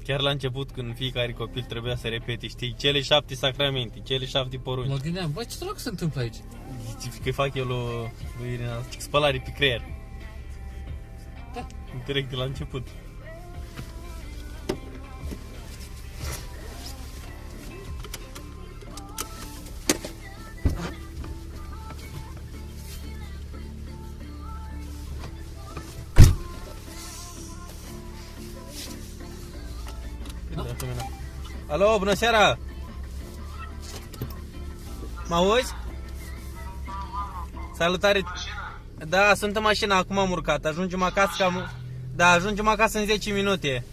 Chiar la început, când fiecare copil trebuia să repete, știi, cele 7 sacramente, cele 7 porunci. Mă gândeam, băi, ce dracu se întâmplă aici? Zici că fac eu lui Irina, zic, spălare pe creier. Da. Direct de la început. Alo, bună seara! Mă auzi? Salutare! Da, sunt în mașină, acum am urcat. Ajungem acasă Da, ajungem acasă în 10 minute.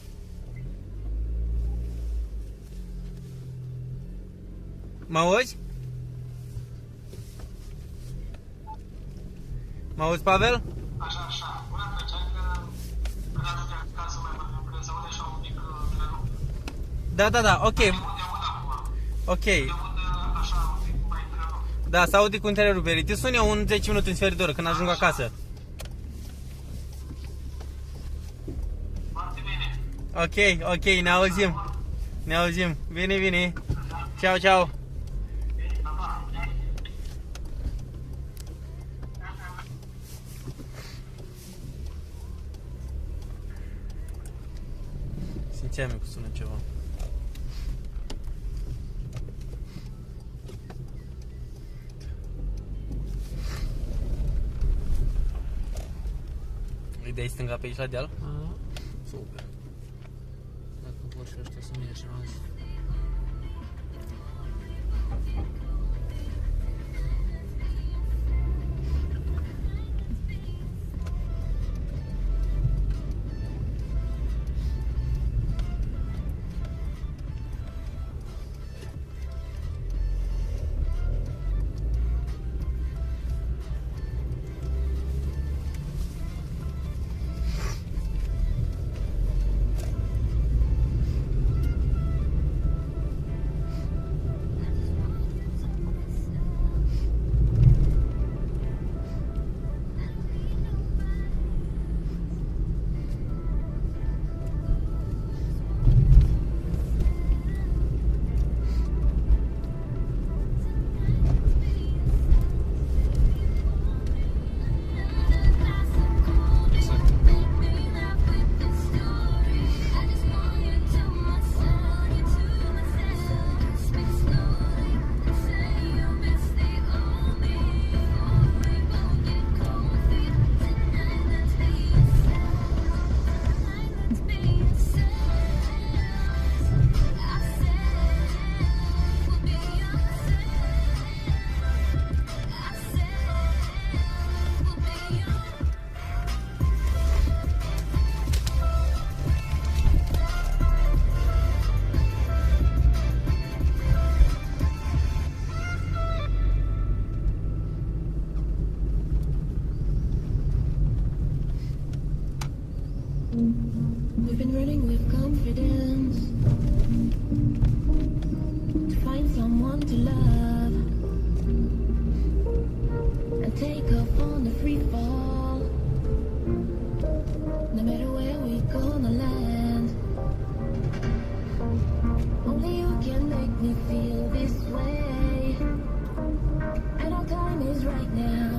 Mă auzi? Mă auzi, Pavel? Așa. Una plăcea că când ajunge acasă mai mă se aude așa un pic întrerupt. Da, ok. Ok. Așa, un pic mai întrerupt. Da, se aude cu întrerupere. Te sun eu în 10 minute, în sfert de oră, când ajung acasă. Foarte bine. Ok, ne auzim. Ne auzim. Bine. Ciao. Simțeam eu că sună ceva. Îi dai stânga pe aici la deal? Super. Dacă vor și ăștia să mergem azi. We've been running with confidence to find someone to love and take off on the free fall. No matter where we're gonna land, only you can make me feel this way, and our time is right now.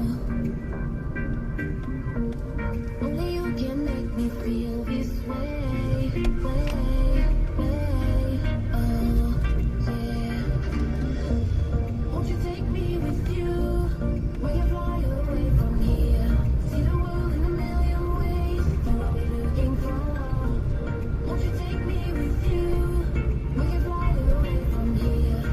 Only you can make me feel this way, oh yeah. Won't you take me with you? We can fly away from here, see the world in a million ways, find what we're looking for. Won't you take me with you? We can fly away from here.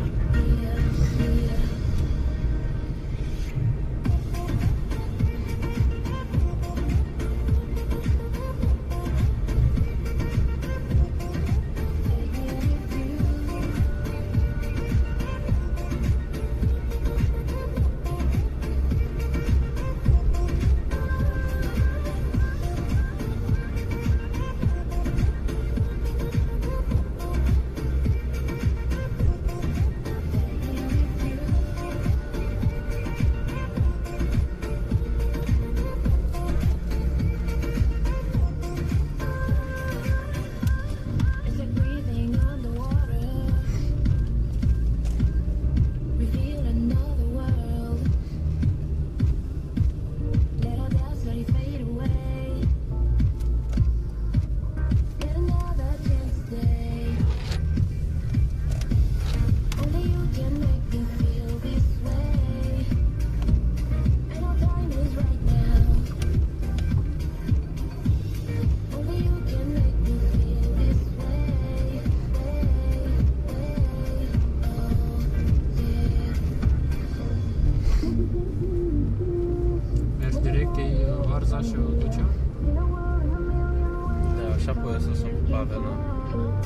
și apoi o să sun cu Pavel, nu?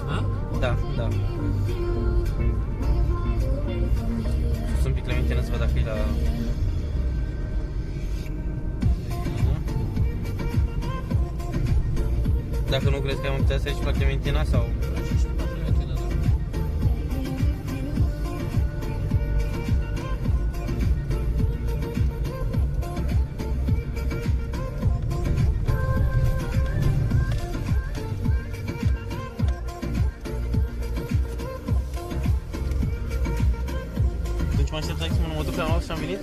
Da? Da, da. Sunt pe Clementina să văd dacă e la... Dacă nu crezi că am putea să ieși la Clementina sau... Deci mă așteptai să mă duc la nou și am venit?